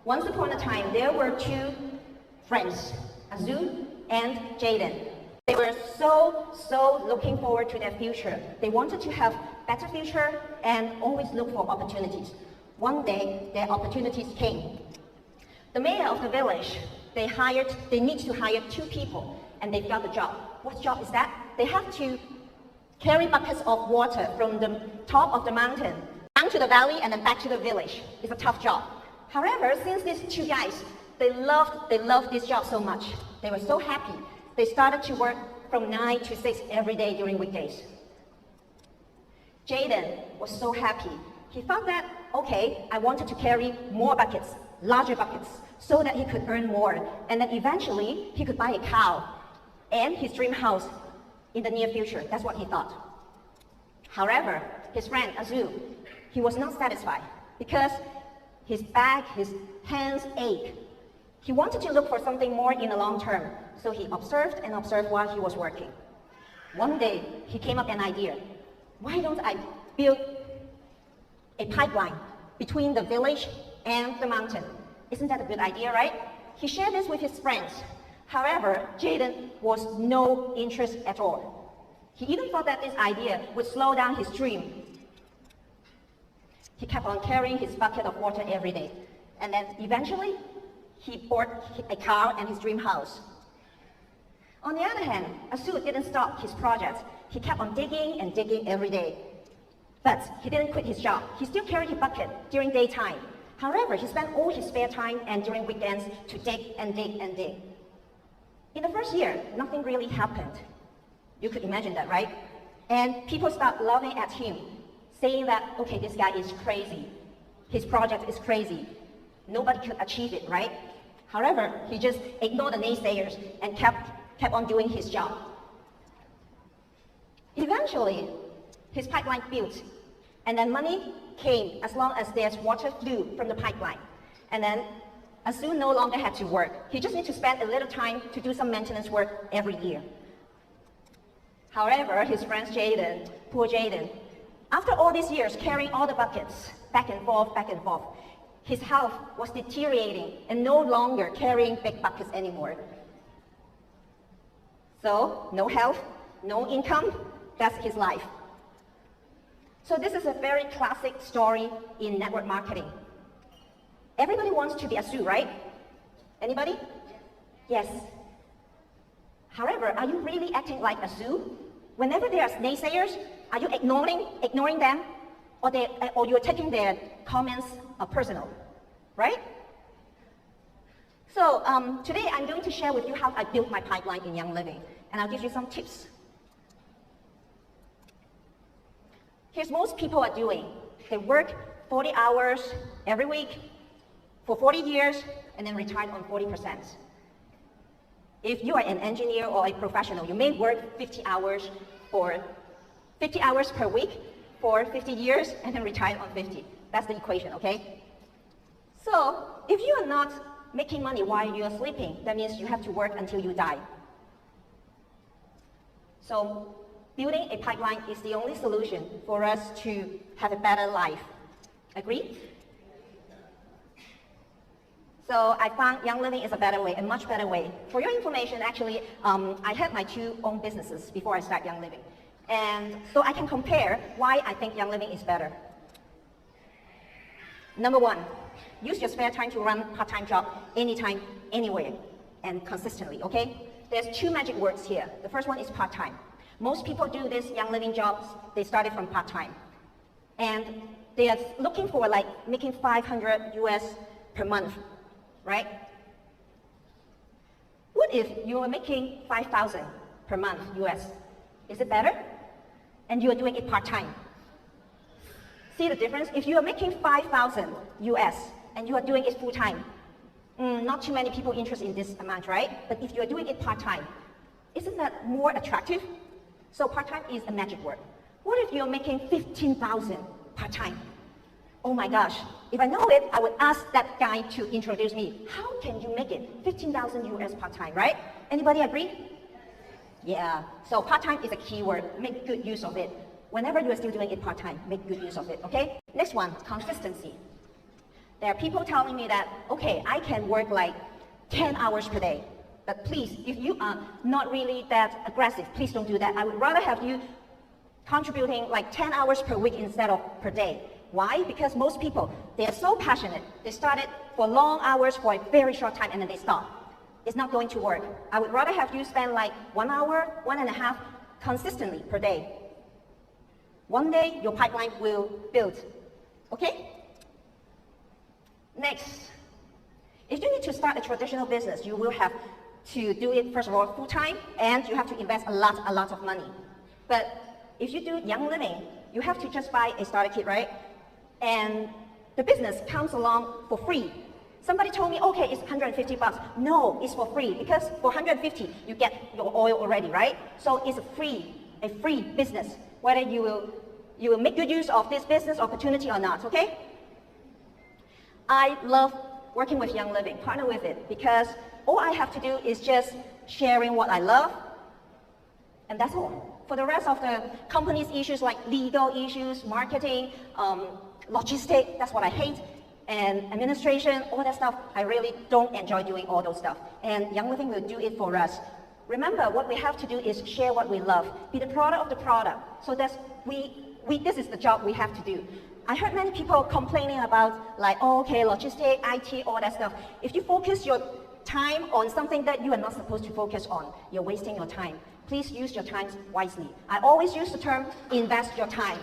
Once upon a time, there were two friends, Azul and Jaden. They were so looking forward to their future. They wanted to have better future and always look for opportunities. One day, their opportunities came. The mayor of the village, they need to hire two people, and they got the job. What job is that? They have to carry buckets of water from the top of the mountain down to the valley and then back to the village. It's a tough job. However, since these two guys, they loved this job so much. They were so happy. They started to work from 9 to 6 every day during weekdays. Jaden was so happy. He thought that, okay, I wanted to carry more buckets, larger buckets, so that he could earn more. And then eventually, he could buy a cow and his dream house in the near future. That's what he thought. However, his friend Azul, he was not satisfied because his back, his hands ached. He wanted to look for something more in the long term, so he observed and observed while he was working. One day, he came up with an idea. Why don't I build a pipeline between the village and the mountain? Isn't that a good idea, right? He shared this with his friends. However, Jaden was no interest at all. He even thought that this idea would slow down his dream. He kept on carrying his bucket of water every day. And then eventually, he bought a car and his dream house. On the other hand, Azul didn't stop his project. He kept on digging and digging every day. But he didn't quit his job. He still carried his bucket during daytime. However, he spent all his spare time and during weekends to dig and dig and dig. In the first year, nothing really happened. You could imagine that, right? And people start laughing at him, saying that, okay, this guy is crazy. His project is crazy. Nobody could achieve it, right? However, he just ignored the naysayers and kept on doing his job. Eventually, his pipeline built, and then money came as long as there's water flew from the pipeline. And then Azul no longer had to work. He just needed to spend a little time to do some maintenance work every year. However, his friend Jaden, poor Jaden, after all these years carrying all the buckets back and forth, his health was deteriorating and no longer carrying big buckets anymore. So, no health, no income, that's his life. So this is a very classic story in network marketing. Everybody wants to be Azul, right? Anybody? Yes. However, are you really acting like Azul? Whenever there are naysayers, are you ignoring them? Or you're taking their comments personal, right? So today I'm going to share with you how I built my pipeline in Young Living, and I'll give you some tips. Here's most people are doing. They work 40 hours every week for 40 years and then retire on 40%. If you are an engineer or a professional, you may work 50 hours per week for 50 years and then retire on 50. That's the equation, okay? So if you are not making money while you are sleeping, that means you have to work until you die. So building a pipeline is the only solution for us to have a better life. Agree? So I found Young Living is a better way, a much better way. For your information, actually, I had my two own businesses before I started Young Living. And so I can compare why I think Young Living is better. Number one, use your spare time to run part-time job anytime, anywhere, and consistently, okay? There's two magic words here. The first one is part-time. Most people do this Young Living jobs, they started from part-time. And they are looking for like making 500 US per month, right? What if you are making 5,000 per month US? Is it better? And you are doing it part-time. See the difference? If you are making 5,000 US and you are doing it full-time, not too many people interested in this amount, right? But if you are doing it part-time, isn't that more attractive? So part-time is a magic word. What if you're making 15,000 part-time? Oh my gosh, if I know it, I would ask that guy to introduce me. How can you make it 15,000 US part-time, right? Anybody agree? Yeah, so part-time is a key word. Make good use of it. Whenever you are still doing it part-time, make good use of it, okay? Next one, consistency. There are people telling me that, okay, I can work like 10 hours per day. But please, if you are not really that aggressive, please don't do that. I would rather have you contributing like 10 hours per week instead of per day. Why? Because most people, they are so passionate. They started for long hours for a very short time and then they stop. It's not going to work. I would rather have you spend like 1 hour, 1.5 consistently per day. One day, your pipeline will build. Okay? Next, if you need to start a traditional business, you will have to do it, first of all, full-time, and you have to invest a lot of money. But if you do Young Living, you have to just buy a starter kit, right? And the business comes along for free. Somebody told me, okay, it's 150 bucks. No, it's for free, because for 150, you get your oil already, right? So it's a free business, whether you will make good use of this business opportunity or not, okay? I love working with Young Living, partner with it, because all I have to do is just sharing what I love, and that's all. For the rest of the company's issues like legal issues, marketing, logistics, that's what I hate, and administration, all that stuff, I really don't enjoy doing all those stuff. And Young Living will do it for us. Remember, what we have to do is share what we love, be the product of the product. So that's, this is the job we have to do. I heard many people complaining about like, oh, okay, logistics, IT, all that stuff. If you focus your time on something that you are not supposed to focus on, you're wasting your time. Please use your time wisely. I always use the term, invest your time.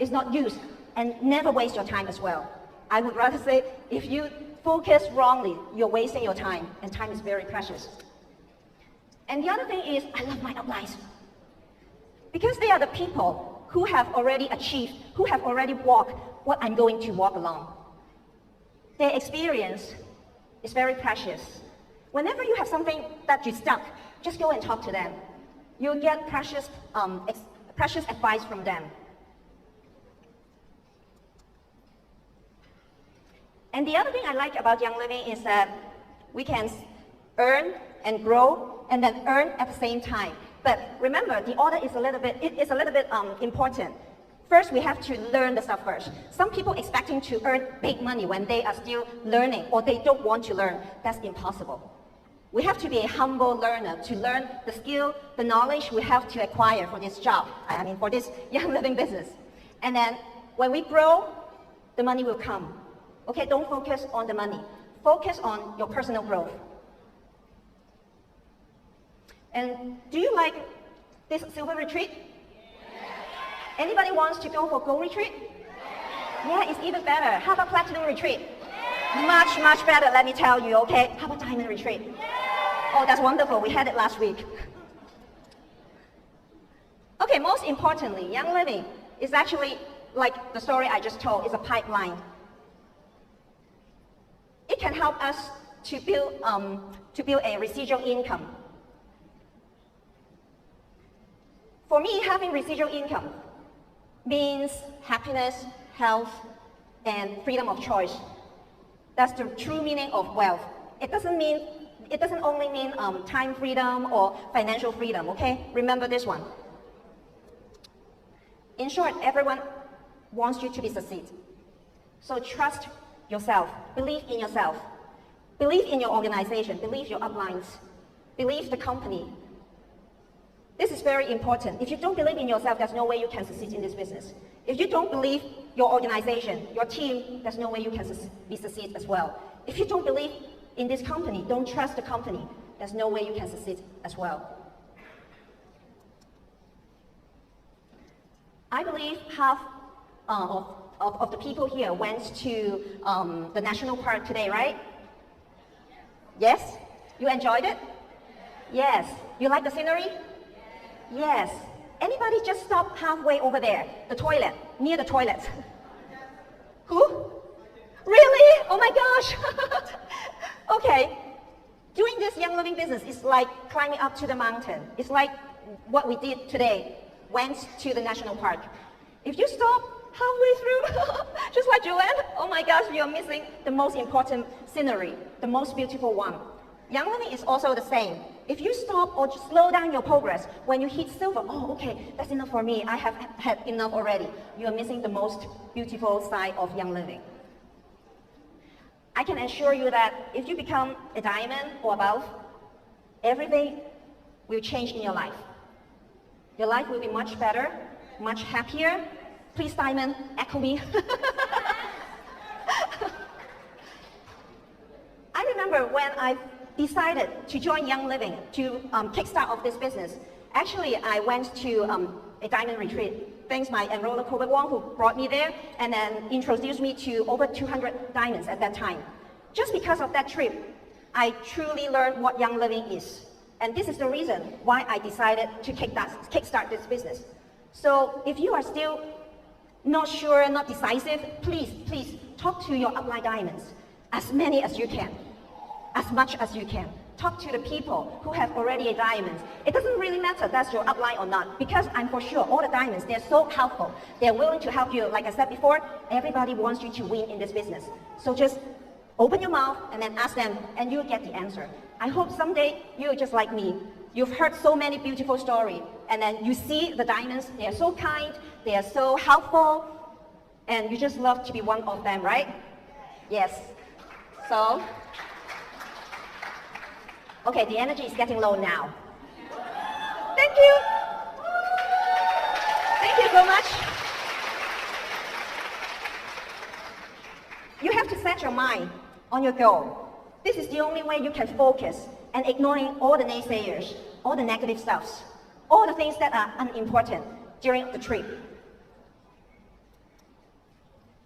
It's not use, and never waste your time as well. I would rather say, if you focus wrongly, you're wasting your time, and time is very precious. And the other thing is, I love my uplines. Because they are the people who have already achieved, who have already walked what I'm going to walk along. Their experience is very precious. Whenever you have something that you're stuck, just go and talk to them. You'll get precious advice from them. And the other thing I like about Young Living is that we can earn and grow and then earn at the same time. But remember, the order is a little bit important. First, we have to learn the stuff first. Some people expecting to earn big money when they are still learning or they don't want to learn. That's impossible. We have to be a humble learner to learn the skill, the knowledge we have to acquire for this job, for this Young Living business. And then when we grow, the money will come. Okay, don't focus on the money. Focus on your personal growth. And do you like this silver retreat? Anybody wants to go for gold retreat? Yeah, it's even better. How about platinum retreat? Much, much better, let me tell you, okay? How about diamond retreat? Oh, that's wonderful. We had it last week. Okay, most importantly, Young Living is actually, like the story I just told, is a pipeline. It can help us to build a residual income. For me, having residual income means happiness, health, and freedom of choice. That's the true meaning of wealth. It doesn't only mean time freedom or financial freedom, okay? Remember this one. In short, everyone wants you to succeed. So trust yourself, believe in yourself, believe in your organization, believe your uplines, believe the company. This is very important. If you don't believe in yourself, there's no way you can succeed in this business. If you don't believe your organization, your team, there's no way you can succeed as well. If you don't believe in this company, don't trust the company, there's no way you can succeed as well. I believe half of the people here went to the national park today, right? Yes? You enjoyed it? Yes. You like the scenery? Yes. Anybody just stop halfway over there, the toilet, near the toilet? Who? Really? Oh my gosh. Okay. Doing this Young Living business is like climbing up to the mountain. It's like what we did today, went to the national park. If you stop halfway through, just like Joanne, oh my gosh, you're missing the most important scenery, the most beautiful one. Young Living is also the same. If you stop or just slow down your progress, when you hit silver, oh, okay, that's enough for me, I have had enough already. You are missing the most beautiful side of Young Living. I can assure you that if you become a diamond or above, everything will change in your life. Your life will be much better, much happier. Please, diamond, echo me. I remember when I decided to join Young Living to kickstart off this business. Actually, I went to a diamond retreat. Thanks my enroller, Kobe Wong, who brought me there and then introduced me to over 200 diamonds at that time. Just because of that trip, I truly learned what Young Living is. And this is the reason why I decided to kickstart this business. So if you are still not sure, not decisive, please talk to your upline diamonds, as many as you can, as much as you can. Talk to the people who have already a diamond. It doesn't really matter that's your upline or not, because I'm for sure all the diamonds, they're so helpful. They're willing to help you. Like I said before, everybody wants you to win in this business. So just open your mouth and then ask them, and you'll get the answer. I hope someday you're just like me. You've heard so many beautiful stories, and then you see the diamonds, they are so kind, they are so helpful, and you just love to be one of them, right? Yes. So, okay, the energy is getting low now. Thank you. Thank you so much. You have to set your mind on your goal. This is the only way you can focus and ignoring all the naysayers, all the negative stuffs, all the things that are unimportant during the trip.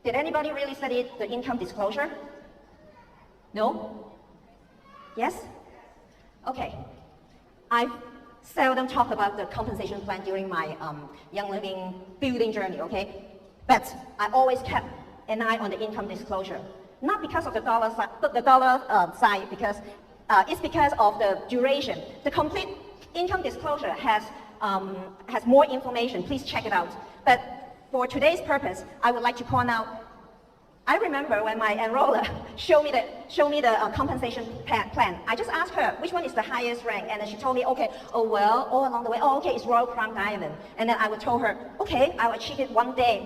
Did anybody really study the income disclosure? No? Yes? Okay. I've seldom talked about the compensation plan during my Young Living building journey, okay? But I always kept an eye on the income disclosure. Not because of the dollar side, because it's because of the duration. The complete income disclosure has more information. Please check it out. But for today's purpose, I would like to point out, I remember when my enroller showed me the compensation plan. I just asked her which one is the highest rank, and then she told me, okay, oh well, all along the way, oh okay, it's Royal Crown Diamond. And then I would tell her, okay, I'll achieve it one day,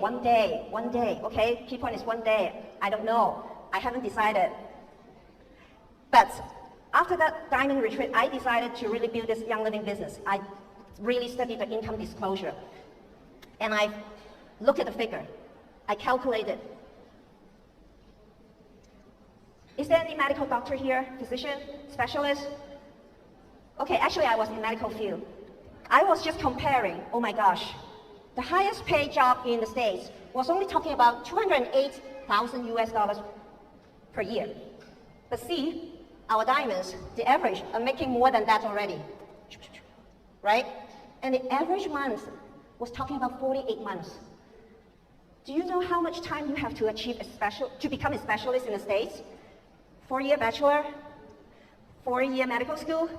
okay? Key point is one day. I don't know. I haven't decided. But after that diamond retreat, I decided to really build this Young Living business. I really studied the income disclosure. And I looked at the figure. I calculated. Is there any medical doctor here? Physician? Specialist? Okay, actually I was in medical field. I was just comparing, oh my gosh. The highest paid job in the States was only talking about $208,000 US per year. But see, our diamonds, the average, are making more than that already. Right? And the average month was talking about 48 months. Do you know how much time you have to become a specialist in the States? 4-year bachelor, 4-year medical school,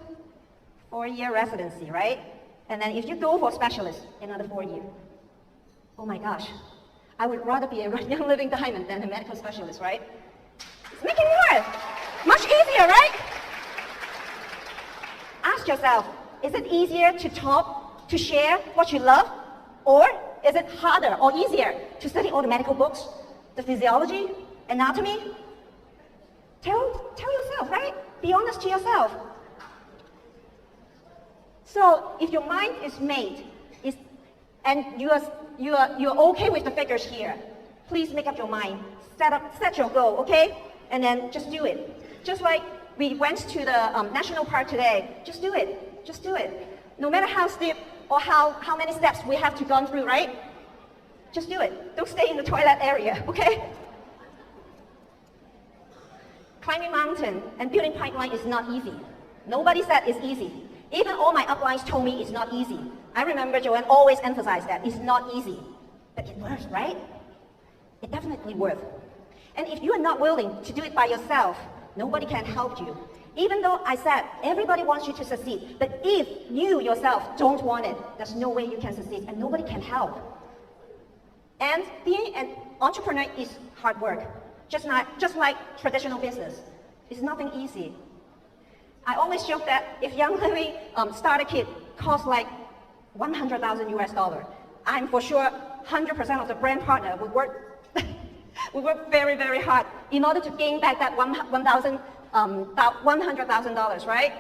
4-year residency, right? And then if you go for specialist, another 4 years. Oh my gosh, I would rather be a Young Living diamond than a medical specialist, right? It's making more, much easier, right? Ask yourself, is it easier to talk, to share what you love? Or is it harder or easier to study all the medical books, the physiology, anatomy? Tell yourself, right? Be honest to yourself. So if your mind is made, and you're okay with the figures here, please make up your mind. Set your goal, okay? And then just do it. Just like we went to the national park today, just do it. Just do it. No matter how steep or how many steps we have to go through, right? Just do it. Don't stay in the toilet area, okay? Climbing mountain and building pipeline is not easy. Nobody said it's easy. Even all my uplines told me it's not easy. I remember Joanne always emphasized that it's not easy. But it works, right? It definitely works. And if you are not willing to do it by yourself, nobody can help you. Even though I said everybody wants you to succeed, but if you yourself don't want it, there's no way you can succeed and nobody can help. And being an entrepreneur is hard work. Just like traditional business. It's nothing easy. I always joke that if Young Living starter kit costs like $100,000 US, I'm for sure 100% of the brand partner would We worked very, very hard in order to gain back that $100,000, right?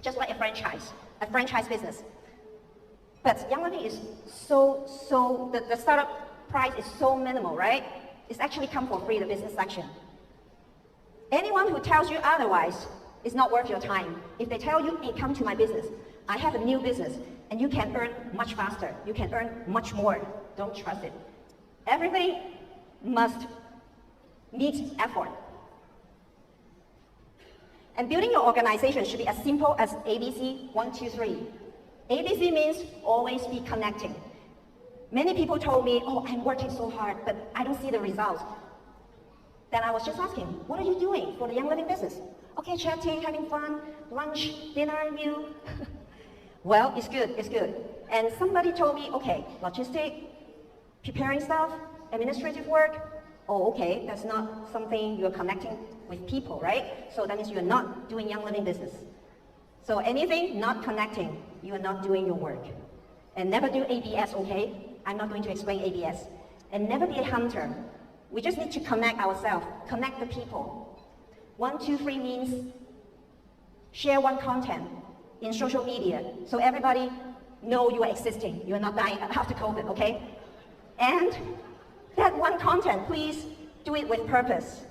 Just like a franchise business. But Young Living is the startup price is so minimal, right? It's actually come for free, the business section. Anyone who tells you otherwise is not worth your time. If they tell you, hey, come to my business, I have a new business, and you can earn much faster, you can earn much more, don't trust it. Everything must need effort. And building your organization should be as simple as ABC 1, 2, 3. ABC means always be connecting. Many people told me, oh, I'm working so hard, but I don't see the results. Then I was just asking, what are you doing for the Young Living business? Okay, chatting, having fun, lunch, dinner, meal. Well, it's good, it's good. And somebody told me, okay, logistic, preparing stuff, administrative work. Oh, okay, that's not something you're connecting with people, right? So that means you're not doing Young Living business. So anything not connecting, you are not doing your work. And never do ABS, okay? I'm not going to explain ABS. And never be a hunter. We just need to connect ourselves, connect the people. 1, 2, 3 means share one content in social media so everybody know you are existing. You are not dying after COVID, okay? And that one content, please do it with purpose.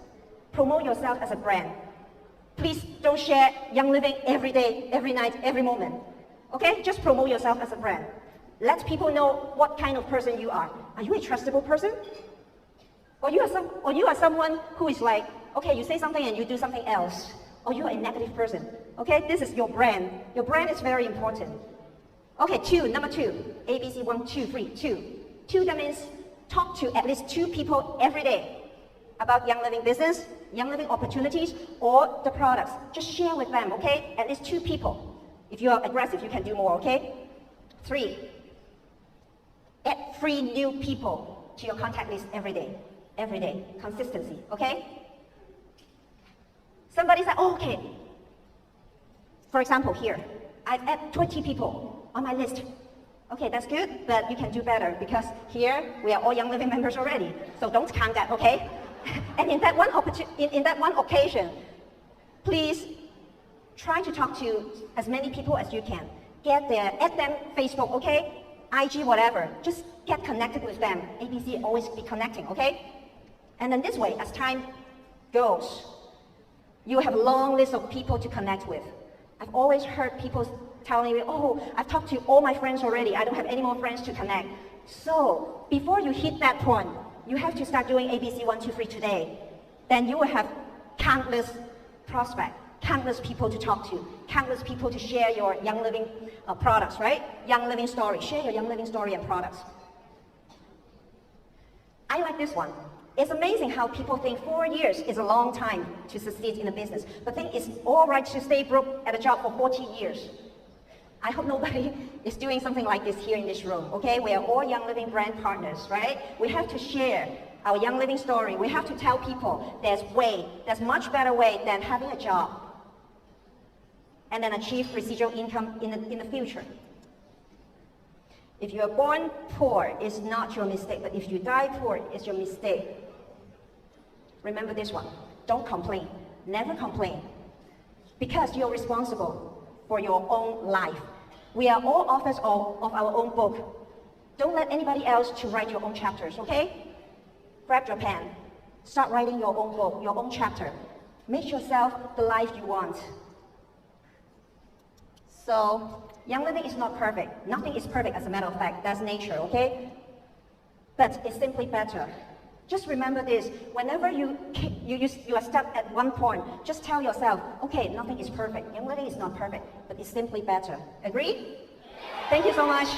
Promote yourself as a brand. Please don't share Young Living every day, every night, every moment. Okay? Just promote yourself as a brand. Let people know what kind of person you are. Are you a trustable person? Or you are someone who is like, okay, you say something and you do something else. Or you are a negative person. Okay? This is your brand. Your brand is very important. Okay, number 2. ABC 1, 2, 3, 2. 2, that means talk to at least 2 people every day about Young Living business, Young Living opportunities, or the products. Just share with them, okay? At least 2 people. If you are aggressive, you can do more, okay? 3, add 3 new people to your contact list every day. Every day. Consistency, okay? Somebody said, oh, okay. For example, here, I've added 20 people on my list. Okay, that's good, but you can do better because here we are all Young Living members already. So don't count that, okay? And in that one occasion, please try to talk to as many people as you can. Get there, add them Facebook, okay? IG, whatever. Just get connected with them. ABC, always be connecting, okay? And then this way, as time goes, you have a long list of people to connect with. I've always heard people telling me, oh, I've talked to all my friends already. I don't have any more friends to connect. So before you hit that point, you have to start doing ABC 1, 2, 3 today. Then you will have countless prospects, countless people to talk to, countless people to share your Young Living products, right? Young Living story. Share your Young Living story and products. I like this one. It's amazing how people think 4 years is a long time to succeed in a business, but think it's all right to stay broke at a job for 40 years. I hope nobody is doing something like this here in this room, okay? We are all Young Living brand partners, right? We have to share our Young Living story. We have to tell people there's much better way than having a job and then achieve residual income in the future. If you are born poor, it's not your mistake, but if you die poor, it's your mistake. Remember this one. Don't complain. Never complain. Because you're responsible for your own life. We are all authors of our own book. Don't let anybody else to write your own chapters, okay? Grab your pen. Start writing your own book, your own chapter. Make yourself the life you want. So, Young Living is not perfect. Nothing is perfect, as a matter of fact. That's nature, okay? But it's simply better. Just remember this. Whenever you are stuck at one point, just tell yourself, okay, nothing is perfect. Young Living is not perfect, but it's simply better. Agree? Thank you so much.